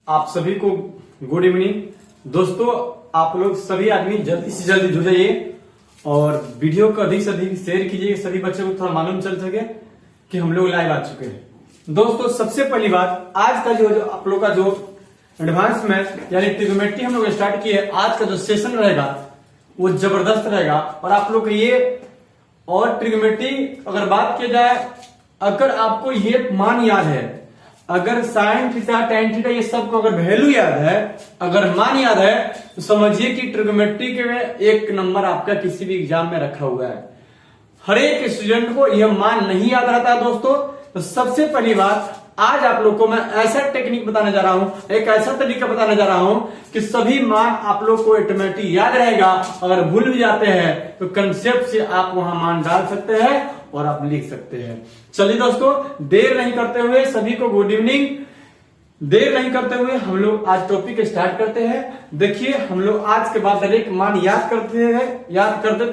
आप सभी को गुड इवनिंग। दोस्तों, आप लोग सभी आदमी जल्दी से जल्दी जुड़ जाइए और वीडियो को अधिक से अधिक शेयर कीजिए, सभी बच्चों को थोड़ा मालूम चल सके कि हम लोग लाइव आ चुके हैं। दोस्तों, सबसे पहली बात, आज का जो आप लोग का जो एडवांस मैथ यानी ट्रिग्नोमेट्री हम लोग स्टार्ट किए, आज का जो सेशन रहेगा वो जबरदस्त रहेगा। और आप लोग ये और ट्रिग्नोमेट्री अगर बात की जाए, अगर आपको ये मान याद है, अगर साइन थीटा tan थीटा ये सब को अगर वैल्यू याद है, अगर मान याद है, तो समझिए कि ट्रिग्नोमेट्री के में एक नंबर आपका किसी भी एग्जाम में रखा हुआ है। हर एक स्टूडेंट को यह मान नहीं याद रहता है दोस्तों। तो सबसे पहली बात, आज आप लोग को मैं ऐसा टेक्निक बताने जा रहा हूं, एक ऐसा तरीका बताने जा रहा हूं कि सभी मान आप लोग को ऑटोमेटिक याद रहेगा। अगर भूल भी जाते हैं तो कंसेप्ट से आप वहां मान डाल सकते हैं और आप लिख सकते हैं। चलिए दोस्तों, देर नहीं करते हुए सभी को गुड इवनिंग। देर नहीं करते हुए हम लोग आज टॉपिक स्टार्ट करते हैं। देखिए, हम लोग आज के बाद डायरेक्ट मान याद करते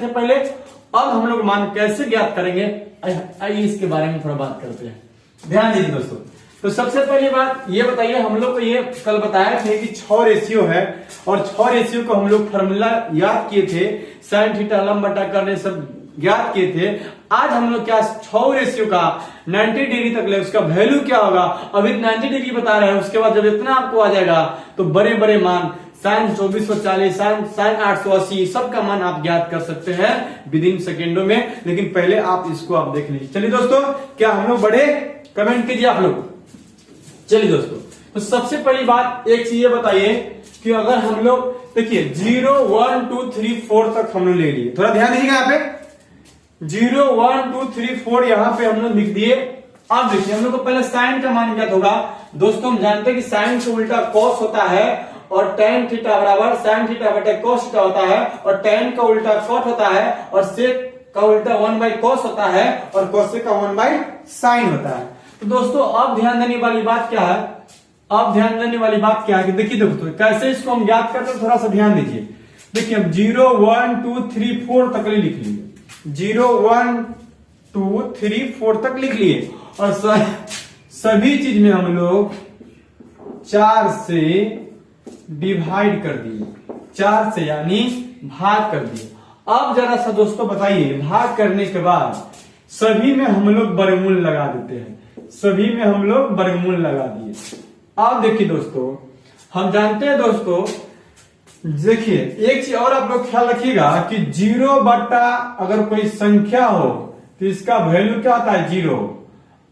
थे पहले। अब हम लोग मान कैसे ज्ञात करेंगे, आइए इसके बारे में थोड़ा बात करते हैं। ध्यान दीजिए दोस्तों। तो सबसे पहली बात ये बताइए, हम लोग को ये कल बताया थे कि 6 रेशियो है और 6 रेशियो को हम लोग फॉर्मूला याद किए थे, साइन थीटा लंब बटा करने सब ज्ञात किए थे। आज हम लोग क्या 6 रेशियो का 90 डिग्री तक ले उसका वैल्यू क्या होगा, अभी 90 डिग्री बता रहे हैं। उसके बाद जब इतना आपको आ जाएगा तो बड़े बड़े मान साइन 2440, साइन 880 सबका मान आप ज्ञात कर सकते हैं विद इन सेकेंडों में। लेकिन पहले आप इसको आप देख लीजिए। चलिए दोस्तों, क्या हम लोग बड़े, कमेंट कीजिए आप लोग। चलिए दोस्तों, तो सबसे पहली बात एक चीज ये बताइए कि अगर हम लोग देखिए 0 1 2 3 4 तक हम लोग ले लिए, थोड़ा ध्यान दीजिएगा यहाँ पे 0 1 2 3 4 यहाँ पे हम लोग लिख दिए। अब देखिए, हम लोग को पहले साइन का मान ज्ञात होगा। दोस्तों, हम जानते हैं कि साइन का उल्टा कॉस होता है और tan थीटा बराबर साइन थीटा बटे cos थीटा होता है, और tan का उल्टा cot होता है, और sec का उल्टा 1/cos होता है, और cosec का 1/sin होता है। तो दोस्तों, अब ध्यान देने वाली बात क्या है, अब ध्यान देने वाली बात क्या है कि देखिए दोस्तों कैसे इसको हम ज्ञात करते हैं, थोड़ा सा ध्यान दीजिए। देखिए, हम 0 1 2 3 4 तक लिख लिए, 0 1 2 3 4 तक लिख लिए, और सभी चीज में हम लोग 4 से डिवाइड कर दिए, 4 से यानी भाग कर दिए। अब जरा सा दोस्तों बताइए, भाग करने के बाद सभी में हम लोग वर्गमूल लगा देते हैं, सभी में हम लोग वर्गमूल लगा दिए। अब देखिए दोस्तों, हम जानते हैं दोस्तों, देखिए एक चीज और आप लोग ख्याल रखिएगा कि 0 बटा अगर कोई संख्या हो तो इसका वैल्यू क्या होता है, 0।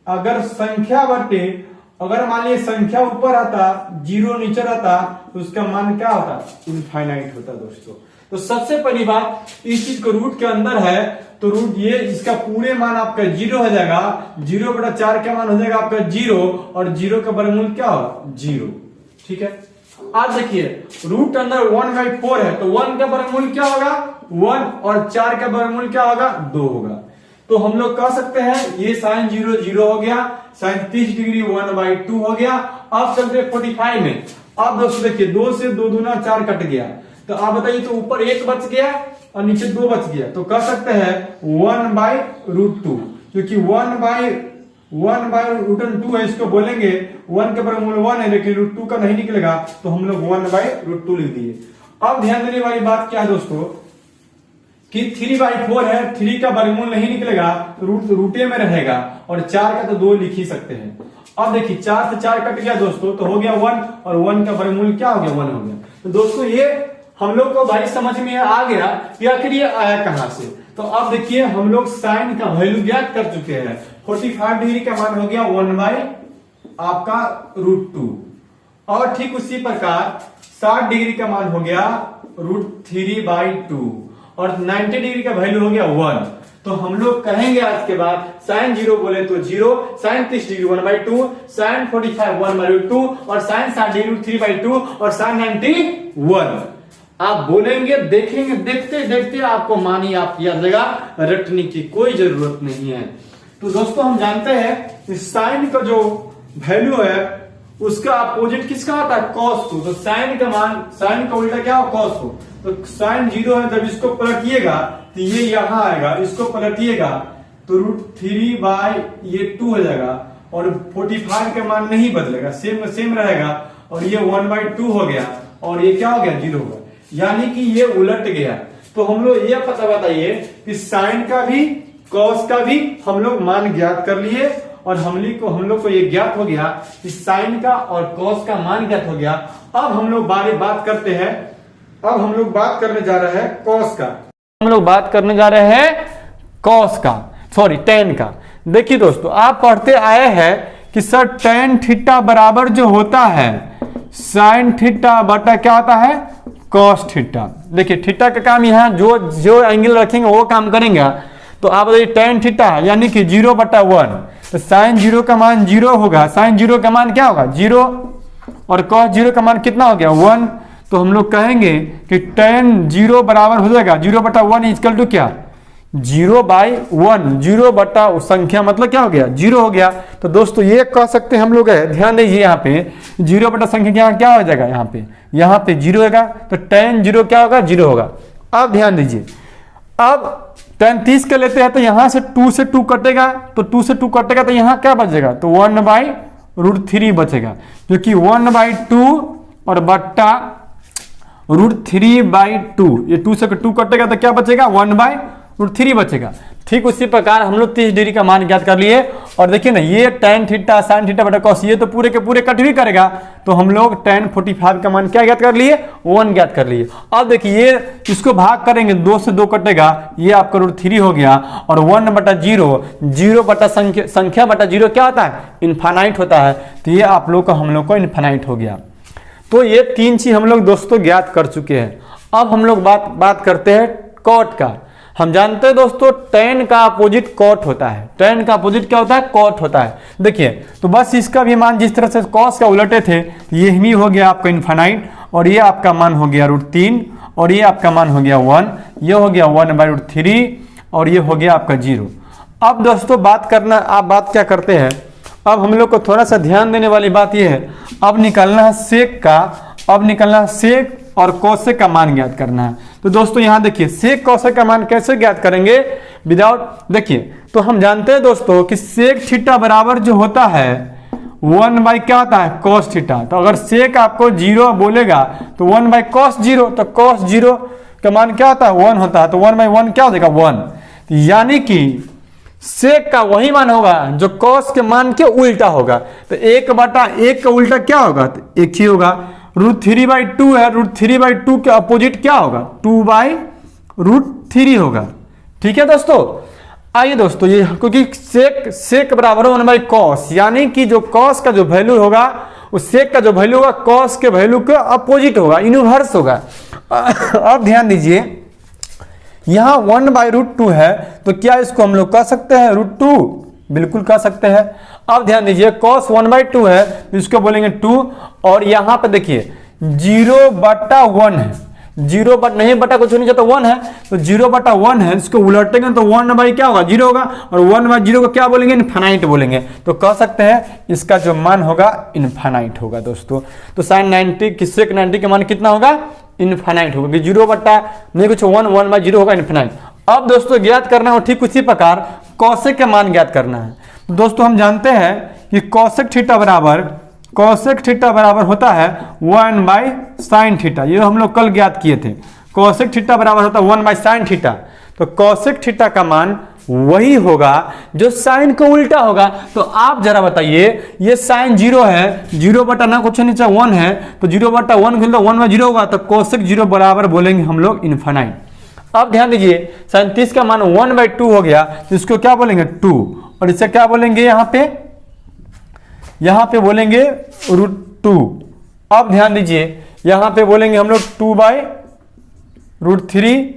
अगर संख्या बटे, अगर मान लीजिए संख्या ऊपर आता 0 नीचे रहता तो उसका मान क्या होता, इनफाइनाइट होता दोस्तों। तो सबसे पहली बात, इस चीज को रूट के अंदर है तो रूट ये इसका पूरे मान आपका 0 हो जाएगा। 0 बटा 4 का मान हो जाएगा आपका 0, और 0 का वर्गमूल क्या होगा, 0। ठीक है। आज देखिए, रूट अंदर 1/4 है तो 1 का वर्गमूल क्या होगा, 1, और 4 का वर्गमूल क्या होगा, 2 होगा। तो हम लोग कह सकते हैं ये साइन 0 0 हो गया, साइन 30 डिग्री 1/2 हो गया। अब चलते 45 में। अब दोस्तों देखिए, 2 से 2 दूना 4 कट गया, तो आप बताइए, तो ऊपर 1 बच गया और नीचे 2 बच गया, तो कह सकते हैं 1/√2, क्योंकि 1/√2 है, इसको बोलेंगे 1 के वर्गमूल 1 है, लेकिन √2 का नहीं निकलेगा, तो हम लोग 1/√2 लिख दिए। अब ध्यान देने वाली बात क्या है दोस्तों कि 3/4 है, 3 का वर्गमूल नहीं निकलेगा तो रूटे में रहेगा, और 4 का तो 2 लिख ही सकते हैं। अब देखिए, 4 से 4 कट गया दोस्तों, तो हो गया 1, और 1 का वर्गमूल क्या हो गया, 1 हो गया। तो दोस्तों, ये हम लोग को भाई समझ में आ गया कि आखिर ये आया कहां से। तो अब देखिए, हम लोग साइन का वैल्यू ज्ञात कर चुके हैं। 45 डिग्री का मान हो गया 1/√2, और ठीक उसी प्रकार 60 डिग्री का मान हो गया √3/2, और 90 डिग्री का वैल्यू हो गया 1। तो हम लोग कहेंगे आज के बाद साइन 0 बोले तो 0, साइन 30 डिग्री 1/2, साइन 45 1/2, और साइन 60 डिग्री 3/2, और साइन 90 1। आप बोलेंगे, देखेंगे, देखते देखते आपको मानी आप याद रहेगा, रटने की कोई जरूरत नहीं है। तो दोस्तों, हम जानते हैं कि साइन का जो वैल्यू है उसका अपोजिट किसका होता है, cos 2। तो साइन का मान, साइन का उल्टा क्या हो, cos 2। तो साइन 0 है, जब इसको पलटिएगा तो ये यहां आएगा, इसको पलटिएगा तो √3/2 हो जाएगा, और 45 का मान नहीं बदलेगा, सेम रहेगा, और ये 1/2 हो गया और ये क्या हो गया 0 हो गया, यानी कि ये उलट गया। तो हम लोग ये पता बताइए कि साइन का भी कॉस का भी हम लोग मान ज्ञात कर लिए और हम लोग को ये ज्ञात हो गया कि साइन का और कॉस का मान ज्ञात हो गया। अब हम लोग बात करते हैं, अब हम लोग बात करने जा रहे हैं कॉस का। हम लोग बात करने जा रहे हैं कॉस का, सॉरी tan का। देखिए दोस्तों, आप पढ़ते आए हैं कि सर tan थीटा बराबर जो होता है साइन थीटा बटा क्या होता है कॉस थीटा। देखिए थीटा का काम यहाँ जो एंगल रखेंगे वो काम करेंगे। तो आप बताइए tan थीटा यानी कि 0/1, तो साइन 0 का मान 0 होगा, साइन 0 का मान क्या होगा 0 और कॉस 0 का मान कितना हो गया 1। तो हम लोग कहेंगे कि tan 0 बराबर हो जाएगा 0/1 इक्वल टू क्या 0/1, 0 बटा संख्या मतलब क्या हो गया 0 हो गया। तो दोस्तों ये कह सकते हैं हम लोग, ध्यान दीजिए यहाँ पे 0 बटा संख्या क्या हो जाएगा, यहाँ पे 0 होगा, तो tan 0 क्या होगा 0 होगा। अब ध्यान दीजिए, अब tan 30 के लेते हैं तो यहाँ से 2 से 2 कटेगा, तो 2 से 2 कटेगा तो यहाँ क्या बचेगा, तो 1/√3 बचेगा, जो कि 1/2 और बट्टा √3/2, ये 2 से 2 कटेगा तो क्या बचेगा 1/√3 बचेगा। ठीक उसी प्रकार हम लोग 30 डिग्री का मान ज्ञात कर लिए। और देखिए ना ये tan थीटा साइन थीटा बटा कॉस ये तो पूरे के पूरे कट भी करेगा, तो हम लोग tan 45 का मान क्या ज्ञात कर लिए 1 ज्ञात कर लिए। अब देखिए ये इसको भाग करेंगे 2 से 2 कटेगा, ये आपका √3 हो गया और 1/0, 0 बटा संख्या बटा 0 क्या होता है इनफाइनाइट होता है। तो ये आप लोग का हम लोग को इनफाइनाइट हो गया। तो ये 3 चीज हम लोग दोस्तों ज्ञात कर चुके हैं। अब हम लोग बात करते हैं कॉट का। हम जानते हैं दोस्तों tan का अपोजिट कॉट होता है, tan का अपोजिट क्या होता है कॉट होता है। देखिए तो बस इसका भी मान जिस तरह से कॉस का उलटे थे तो ये ही हो गया आपका इनफाइनाइट, और ये आपका मान हो गया √3 और ये आपका मान हो गया 1, ये हो गया 1/√3 और ये हो गया आपका 0। अब दोस्तों बात करना, आप बात क्या करते हैं, अब हम लोग को थोड़ा सा ध्यान देने वाली बात यह है, अब निकलना है सेक का, अब निकलना है सेक और कोसेक का मान ज्ञात करना है। तो दोस्तों यहाँ देखिए सेक कोसेक का मान कैसे ज्ञात करेंगे विदाउट, देखिए तो हम जानते हैं दोस्तों कि सेक थीटा बराबर जो होता है 1 क्या होता है cos थीटा। तो अगर सेक आपको 0 बोलेगा तो 1/cos 0, तो cos 0 का मान क्या होता है 1 होता है, तो 1/1 क्या हो जाएगा 1। यानी कि सेक का वही मान होगा जो कॉस के मान के उल्टा होगा। तो 1/1 का उल्टा क्या होगा, तो 1 ही होगा। √3/2 है, √3/2 के अपोजिट क्या होगा 2/√3 होगा। ठीक है दोस्तों, आइए दोस्तों ये क्योंकि सेक बराबर 1/cos, यानी कि जो कॉस का जो वैल्यू होगा उस सेक का जो वैल्यू होगा कॉस के वैल्यू के अपोजिट होगा, इनवर्स होगा। अब ध्यान दीजिए यहाँ 1/√2 है, तो क्या इसको हम लोग कह सकते हैं √2, बिल्कुल कह सकते हैं। अब ध्यान दीजिए cos 1/2 है, इसको बोलेंगे 2, और यहाँ पे देखिए 0/1 है, 0 बट नहीं बटा कुछ नहीं जाता 1 है, तो 0/1 है, इसको उलटेंगे तो 1 क्या होगा 0 होगा, और 1/0 को क्या बोलेंगे इनफाइनाइट बोलेंगे। तो कह सकते हैं इसका जो मान होगा इनफाइनाइट होगा दोस्तों। तो साइन 90 की सेक 90 का मान कितना होगा इनफाइनाइट होगा, 0 बटा नहीं कुछ 1/0 होगा इनफाइनाइट। अब दोस्तों ज्ञात करना हो ठीक उसी प्रकार कॉसेक का मान ज्ञात करना है। तो दोस्तों हम जानते हैं कि कॉसेक थीटा बराबर होता है 1/sin थीटा, ये हम लोग कल ज्ञात किए थे। कॉसेक थीटा बराबर होता है 1/sin थीटा, तो कॉसेक थीटा का मान वही होगा जो साइन को उल्टा होगा। तो आप जरा बताइए ये साइन 0 है, 0 बटा ना कुछ नीचे 1 है, तो 0/1 खेलता 1/0 होगा, तो कॉसेक 0 बराबर बोलेंगे हम लोग इनफाइनाइट। अब ध्यान दीजिए साइन 30 का मान 1/2 हो गया, तो इसको क्या बोलेंगे 2, और इसे क्या बोलेंगे यहाँ पे बोलेंगे √2। अब ध्यान दीजिए यहाँ पे बोलेंगे हम लोग 2/√3,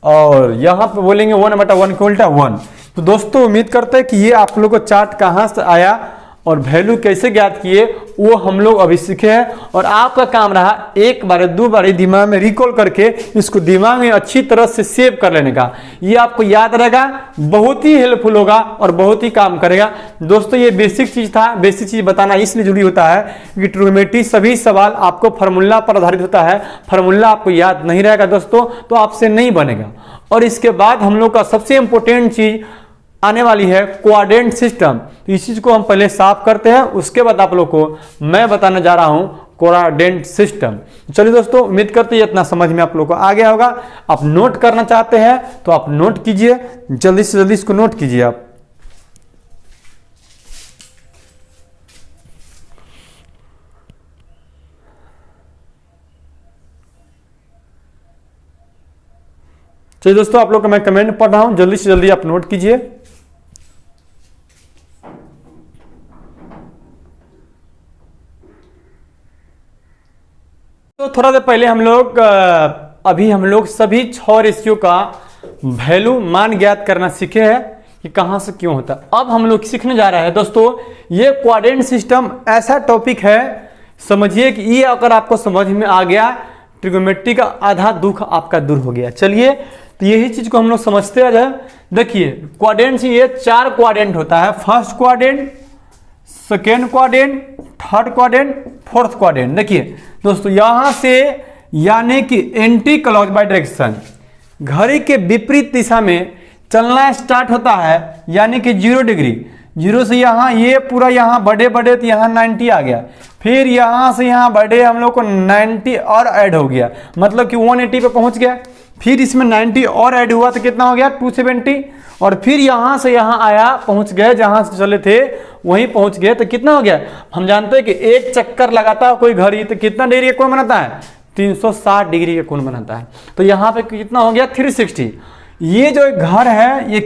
और यहाँ पे बोलेंगे 1/1 के उल्टा 1। तो दोस्तों उम्मीद करते हैं कि ये आप लोग को चार्ट कहाँ से आया और वैल्यू कैसे ज्ञात किए वो हम लोग अभी सीखे हैं, और आपका काम रहा एक बार दो बार दिमाग में रिकॉल करके इसको दिमाग में अच्छी तरह से सेव कर लेने का। ये आपको याद रहेगा, बहुत ही हेल्पफुल होगा और बहुत ही काम करेगा। दोस्तों ये बेसिक चीज था, बेसिक चीज बताना इसलिए जरूरी होता है कि ट्रिग्नोमेट्री सभी सवाल आपको फार्मूला पर आधारित होता है। फार्मूला आपको याद नहीं रहेगा दोस्तों तो आपसे नहीं बनेगा। और इसके बाद हम लोग का सबसे इंपॉर्टेंट चीज आने वाली है कोऑर्डिनेट सिस्टम। तो इस चीज को हम पहले साफ करते हैं, उसके बाद आप लोग को मैं बताने जा रहा हूं क्वाड्रेंट सिस्टम। चलिए दोस्तों, उम्मीद करते हैं इतना समझ में आप लोगों को आ गया होगा। आप नोट करना चाहते हैं तो आप नोट कीजिए, जल्दी से जल्दी इसको नोट कीजिए आप। चलिए दोस्तों, आप लोग का मैं कमेंट पढ़ रहा हूं, जल्दी से जल्दी आप नोट कीजिए। तो थोड़ा देर पहले अभी हम लोग सभी 6 रेशियो का वैल्यू मान ज्ञात करना सीखे हैं कि कहां से क्यों होता है। अब हम लोग सीखने जा रहे हैं दोस्तों, ये क्वाड्रेंट सिस्टम ऐसा टॉपिक है, समझिए कि ये अगर आपको समझ में आ गया, ट्रिग्नोमेट्री का आधा दुख आपका दूर हो गया। चलिए, तो यही चीज को हम लोग समझते हैं। देखिए, क्वाड्रेंट से ये 4 क्वाड्रेंट होता है, first quadrant, second quadrant, third quadrant, fourth quadrant. देखिए दोस्तों, यहां से यानी कि एंटी क्लॉकवाइज डायरेक्शन, घड़ी के विपरीत दिशा में चलना स्टार्ट होता है, यानी कि 0 डिग्री। 0 से यहाँ ये पूरा यहाँ बढ़े तो यहाँ 90 आ गया, फिर यहाँ से यहाँ बढ़े हम लोग को 90 और ऐड हो गया, मतलब कि 180 पे पहुंच गया। फिर इसमें 90 और ऐड हुआ तो कितना हो गया 270, और फिर यहाँ से यहाँ आया, पहुंच गए जहां से चले थे वहीं पहुंच गए तो कितना हो गया। हम जानते हैं कि एक चक्कर लगाता है कोई घड़ी तो कितना डिग्री का कोण बनाता है, 360 डिग्री का कोण बनाता है। तो यहाँ पे कितना हो गया 360। ये जो घर है ये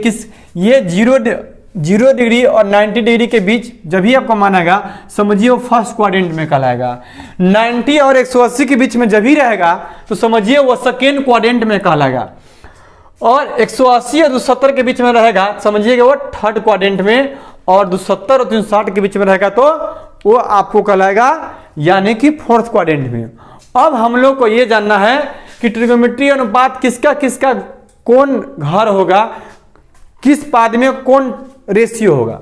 0 डिग्री और 90 डिग्री के बीच जब भी आपको मानेगा, समझिए वो फर्स्ट क्वाड्रेंट में कहलाएगा। 90 और 180 के बीच में जब भी रहेगा तो समझिए वो सेकेंड क्वाड्रेंट में कहलाएगा, और 180 और 270 के बीच में रहेगा, समझिएगा वो थर्ड क्वाड्रेंट में, और 270 और 360 के बीच में रहेगा तो वो आपको कहलाएगा यानी कि फोर्थ क्वाड्रेंट में। अब हम लोग को ये जानना है कि ट्रिग्नोमेट्री अनुपात किसका किसका कौन घर होगा, किस पाद में कौन रेशियो होगा।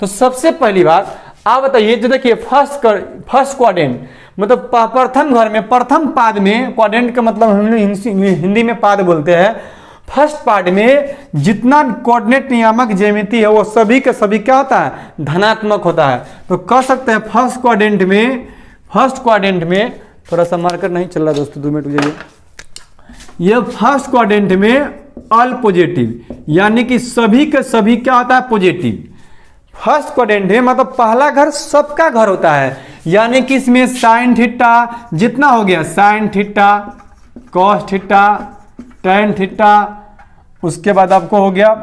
तो सबसे पहली बात आप बताइए, जो देखिए फर्स्ट क्वाड्रेंट मतलब प्रथम घर में, प्रथम पाद में, क्वाड्रेंट का मतलब हम लोग हिंदी में पाद बोलते हैं। फर्स्ट पार्ट में जितना कोऑर्डिनेट नियामक ज्यामिति है वो सभी के सभी क्या होता है, धनात्मक होता है। तो कह सकते हैं फर्स्ट क्वाड्रेंट में थोड़ा सा मार्कर नहीं चल रहा दोस्तों, 2 मिनट जाइए। ये फर्स्ट क्वाड्रेंट में ऑल पॉजिटिव, यानी कि सभी के सभी क्या होता है पॉजिटिव। फर्स्ट क्वाड्रेंट में मतलब पहला घर सबका घर होता है, यानी कि इसमें साइन थीटा जितना हो गया, sine theta, cos theta, tan theta, उसके बाद आपको हो गया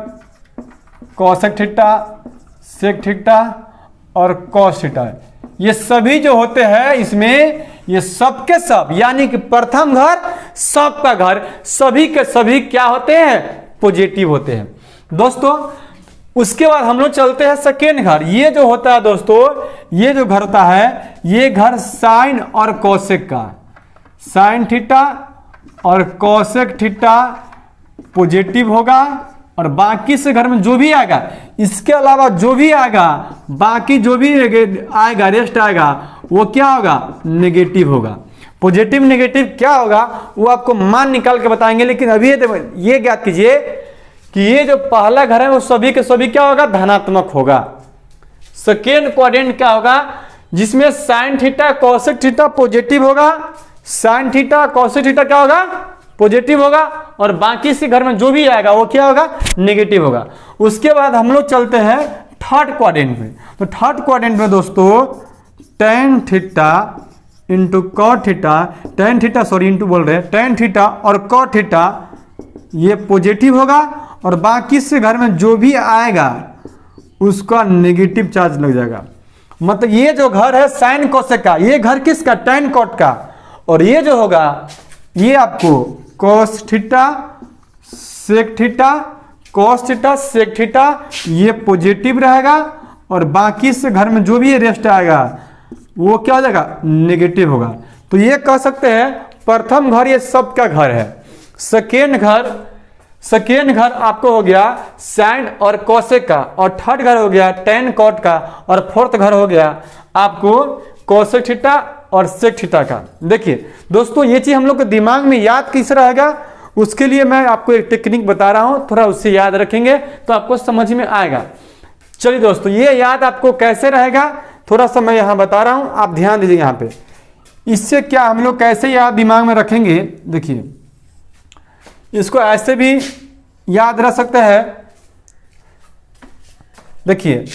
कोसेक थीटा, सेक थीटा और कॉस थीटा। ये सभी जो होते हैं इसमें, ये सब के सब यानी कि प्रथम घर सबका घर, सभी के सभी क्या होते हैं, पॉजिटिव होते हैं दोस्तों। उसके बाद हम लोग चलते हैं सेकेंड घर। ये जो होता है दोस्तों, ये जो घर होता है, ये घर साइन और कोसेक का, साइन थीटा और कोसेक थीटा पॉजिटिव होगा, और बाकी से घर में जो भी आएगा, इसके अलावा जो भी आएगा, बाकी जो भी आएगा रेस्ट आएगा वो क्या होगा, नेगेटिव होगा। पॉजिटिव नेगेटिव क्या होगा वो आपको मान निकाल के बताएंगे, लेकिन अभी ये ज्ञात कीजिए कि ये जो पहला घर है वो सभी के सभी क्या होगा, धनात्मक होगा। सेकेंड क्वाड्रेंट क्या होगा, जिसमें sine theta cosec theta positive होगा, साइन थीटा कोसेक थीटा क्या होगा, पॉजिटिव होगा, और बाकी से घर में जो भी आएगा वो क्या होगा, नेगेटिव होगा। उसके बाद हम लोग चलते हैं थर्ड क्वाड्रेंट में। तो थर्ड क्वाड्रेंट में दोस्तों tan theta into cot theta, tan theta sorry into बोल रहे हैं, टेन थीटा और कॉट थीटा ये पॉजिटिव होगा, और बाकी से घर में जो भी आएगा उसका नेगेटिव चार्ज लग जाएगा। मतलब ये जो घर है साइन कोसेक का, ये घर किसका, टेन कॉट का, और ये जो होगा ये आपको cos theta sec theta, cos theta sec theta ये पॉजिटिव रहेगा, और बाकी से घर में जो भी रेस्ट आएगा वो क्या हो जाएगा, नेगेटिव होगा। तो ये कह सकते हैं प्रथम घर ये सबका घर है। सेकेंड घर आपको हो गया साइन और कोसेक का, और थर्ड घर हो गया टेन कॉट का, और फोर्थ घर हो गया आपको कोसेक थीटा और सेक थीटा का। देखिए दोस्तों, ये चीज हम लोग को दिमाग में याद कैसे रहेगा, उसके लिए मैं आपको एक टेक्निक बता रहा हूं, थोड़ा उससे याद रखेंगे तो आपको समझ में आएगा। चलिए दोस्तों, ये याद आपको कैसे रहेगा थोड़ा सा मैं यहां बता रहा हूं, आप ध्यान दीजिए। यहां पे इससे क्या हम लोग कैसे याद दिमाग में रखेंगे, देखिए इसको ऐसे भी याद रख सकते हैं। देखिए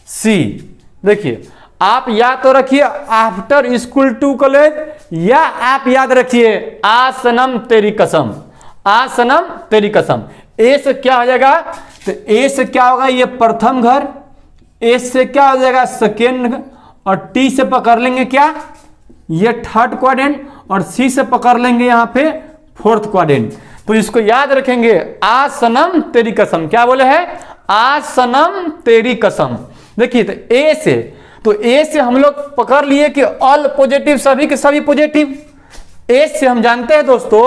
ASTC, देखिए आप या तो रखिए आफ्टर स्कूल टू कॉलेज, या आप याद रखिए आ सनम तेरी कसम, आ सनम तेरी कसम। ए से क्या हो जाएगा, तो ए से क्या होगा, ये प्रथम घर, ए से क्या हो जाएगा सेकेंड, और टी से पकड़ लेंगे क्या, ये थर्ड क्वाड्रेंट, और सी से पकड़ लेंगे यहाँ पे फोर्थ क्वाड्रेंट। तो इसको याद रखेंगे आ सनम तेरी कसम, क्या बोले है, आ सनम तेरी कसम। देखिए तो ए से हम लोग पकड़ लिए कि ऑल पॉजिटिव, सभी के सभी पॉजिटिव। ए से हम जानते हैं दोस्तों,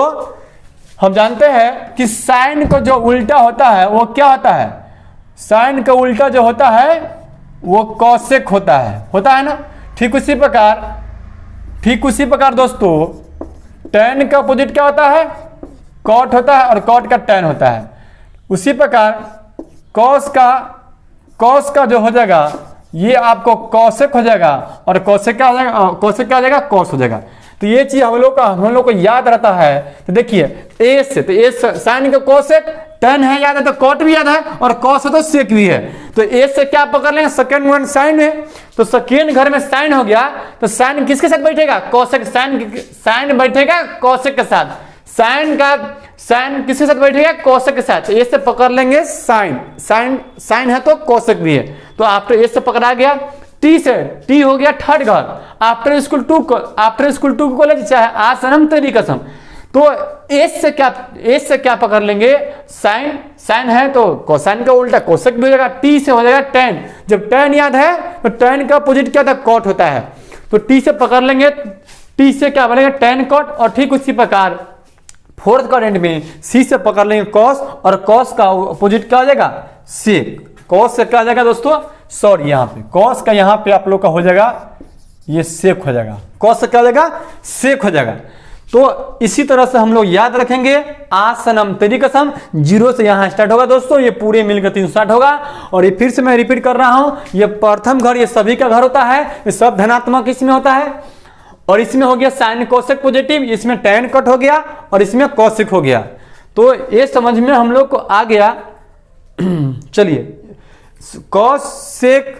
हम जानते हैं कि साइन को जो उल्टा होता है वो क्या होता है, साइन का उल्टा जो होता है वो कॉसेक होता है ना। ठीक उसी प्रकार दोस्तों टैन का अपोजिट क्या होता है, कॉट होता है, और कॉट का टैन होता है। उसी प्रकार कॉस का जो हो जाएगा ये आपको कॉसेक हो जाएगा, और कॉसेक क्या हो जाएगा, कॉस हो जाएगा। तो ये चीज हम लोग को याद रहता है। तो देखिए ए से साइन का कॉसेक, टैन है याद है तो कॉट भी याद है, और कॉस है तो सेक भी है। तो ए से क्या पकड़ लेंगे, सेकेंड वन साइन है, तो सेकेंड घर में साइन हो गया, तो साइन किसके साथ बैठेगा, कॉसेक, साइन बैठेगा कॉसेक के साथ, साइन किसके साथ बैठेगा, कॉसेक के साथ। ए से पकड़ लेंगे साइन है तो कॉसेक भी है, तो आफ्टर ए से पकड़ा गया। टी हो गया थर्ड घर, आफ्टर स्कूल टू कॉलेज, चाहे आ सनम तेरी कसम। तो एस से क्या पकड़ लेंगे, साइन है तो कोसाइन का उल्टा कोसेक भी हो जाएगा। टी से हो जाएगा टैन, जब टैन याद है तो टैन का अपोजिट क्या था, कॉट होता है। तो टी से पकड़ लेंगे, टी से क्या बनेगा, टैन कॉट। और ठीक उसी प्रकार फोर्थ क्वाड्रेंट में सी से पकड़ लेंगे कॉस, और कॉस का अपोजिट क्या हो जाएगा, सेक। कॉस से क्या हो जाएगा दोस्तों, सॉरी यहाँ पे कॉस का, यहाँ पे आप लोग का हो जाएगा ये सेक हो जाएगा, कॉस से क्या हो जाएगा, सेक हो जाएगा। तो इसी तरह से हम लोग याद रखेंगे आ सनम तेरी कसम, 0 से यहां स्टार्ट होगा दोस्तों, ये पूरे मिलकर 3 स्टार्ट होगा। और ये फिर से मैं रिपीट कर रहा हूं, ये प्रथम घर ये सभी का घर होता है, ये सब धनात्मक इसमें होता है। और इसमें हो गया साइन कोसेक पॉजिटिव, इसमें टैन कट हो गया, और इसमें कोसेक हो गया। तो ये समझ में हम लोग को आ गया। चलिए कोसेक,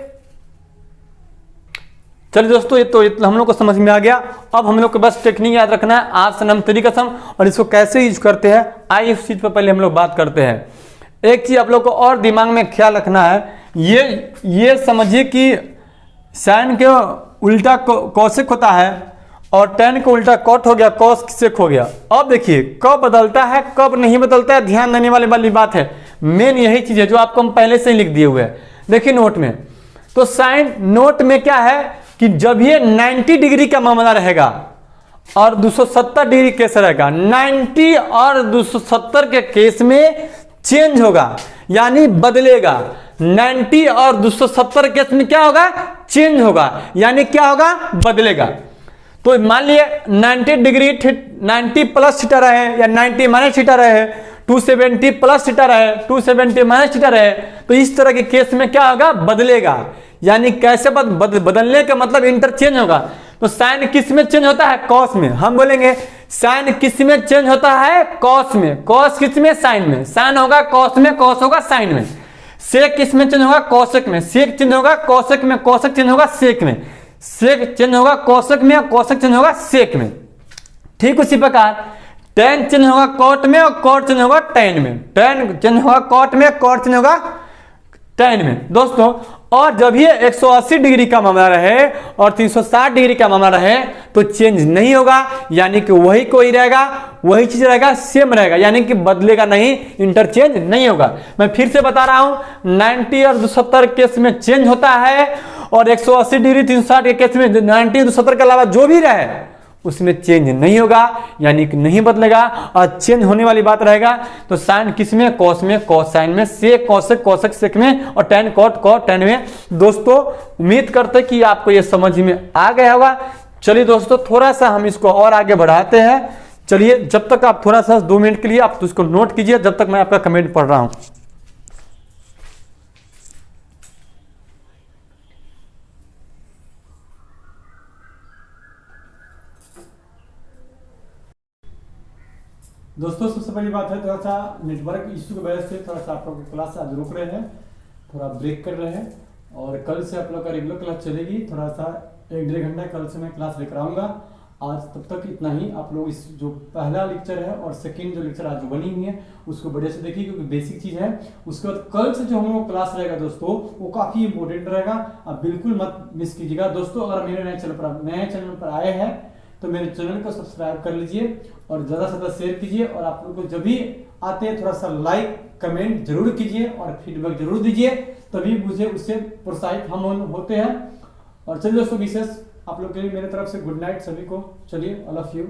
चलिए दोस्तों ये तो हम लोग को समझ में आ गया। अब हम लोग को बस टेक्निक याद रखना है, आ सनम तेरी कसम, और इसको कैसे यूज करते हैं आइए इस चीज पर पहले हम लोग बात करते हैं। एक चीज आप लोग को और दिमाग में ख्याल रखना है, ये समझिए कि साइन के उल्टा कोसेक होता है, और टैन का उल्टा कॉट हो गया, कोसेक हो गया। अब देखिए कब बदलता है कब नहीं बदलता है, ध्यान देने वाली बात है। मेन यही चीज है जो आपको हम पहले से ही लिख दिए हुए हैं, देखिए नोट में। तो साइन नोट में क्या है कि जब ये 90 डिग्री का मामला रहेगा और 270 डिग्री केस रहेगा, 90 और 270 के केस में चेंज होगा, यानी बदलेगा। 90 और 270 केस में क्या होगा, चेंज होगा, यानी क्या होगा, बदलेगा। तो मान लिए 90 डिग्री 90 प्लस थीटा रहे, या 90 माइनस थीटा रहे, 270 प्लस थीटा रहे, 270 माइनस थीटा रहे, तो इस तरह के केस में क्या होगा, बदलेगा। यानी कैसे बदलने का मतलब इंटरचेंज होगा। तो साइन किस में चेंज होता है, कॉस में। हम बोलेंगे साइन किस में चेंज होता है, कॉस में। कॉस किस में, साइन में। साइन होगा कॉस में, कॉस होगा साइन में। सेक किस में चेंज होगा, कोसेक में। सेक चेंज होगा कोसेक में, कोसेक चेंज होगा सेक में। सेक चेंज होगा कोसेक में, कोसेक चेंज होगा सेक में। ठीक उसी प्रकार टैन चेंज होगा कॉट में, और कॉट चेंज होगा टैन में। टैन चेंज होगा कॉट में, कॉट चेंज होगा टैन में दोस्तों। और जब ये 180 डिग्री का मामला रहे और 360 डिग्री का मामला रहे तो चेंज नहीं होगा, यानी कि वही कोई रहेगा, वही चीज रहेगा, सेम रहेगा, यानी कि बदलेगा नहीं, इंटरचेंज नहीं होगा। मैं फिर से बता रहा हूं, 90 और 270 केस में चेंज होता है, और 180 डिग्री 360 के केस में 90 270 के अलावा जो भी रहे उसमें चेंज नहीं होगा, यानी कि नहीं बदलेगा। और चेंज होने वाली बात रहेगा तो साइन किस में, कॉस में, कॉस साइन में, सेक कोसेक, कोसेक सेक में, और टैन कॉट कॉट टैन में। दोस्तों उम्मीद करते कि आपको ये समझ में आ गया होगा। चलिए दोस्तों थोड़ा सा हम इसको और आगे बढ़ाते हैं। चलिए जब तक आप थोड़ा सा 2 मिनट के लिए आप इसको नोट कीजिए, जब तक मैं आपका कमेंट पढ़ रहा हूं। दोस्तों सबसे पहली बात है, थोड़ा सा नेटवर्क इशू की वजह से थोड़ा सा आप लोग की क्लास आज रुक रहे हैं, थोड़ा ब्रेक कर रहे हैं। और कल से आप लोग का रेगुलर क्लास चलेगी। थोड़ा सा 1-1.5 घंटा कल से मैं क्लास लेकर आऊँगा। आज तब तक इतना ही। आप लोग इस जो पहला लेक्चर है और सेकंड जो लेक्चर आज जो बनी हुई है उसको बढ़िया से देखिए, क्योंकि बेसिक चीज़ है। उसके बाद कल से जो हम लोग क्लास रहेगा दोस्तों, वो काफ़ी इंपॉर्टेंट रहेगा। आप बिल्कुल मत मिस कीजिएगा दोस्तों। अगर मेरे नए चैनल पर आए हैं तो मेरे चैनल को सब्सक्राइब कर लीजिए और ज़्यादा से ज़्यादा शेयर कीजिए। और आप लोग को जब भी आते हैं थोड़ा सा लाइक कमेंट जरूर कीजिए और फीडबैक जरूर दीजिए, तभी मुझे उससे प्रोत्साहित हम होते हैं। और चलिए दोस्तों, विशेष आप लोग के लिए मेरे तरफ से गुड नाइट सभी को। चलिए, आई लव यू।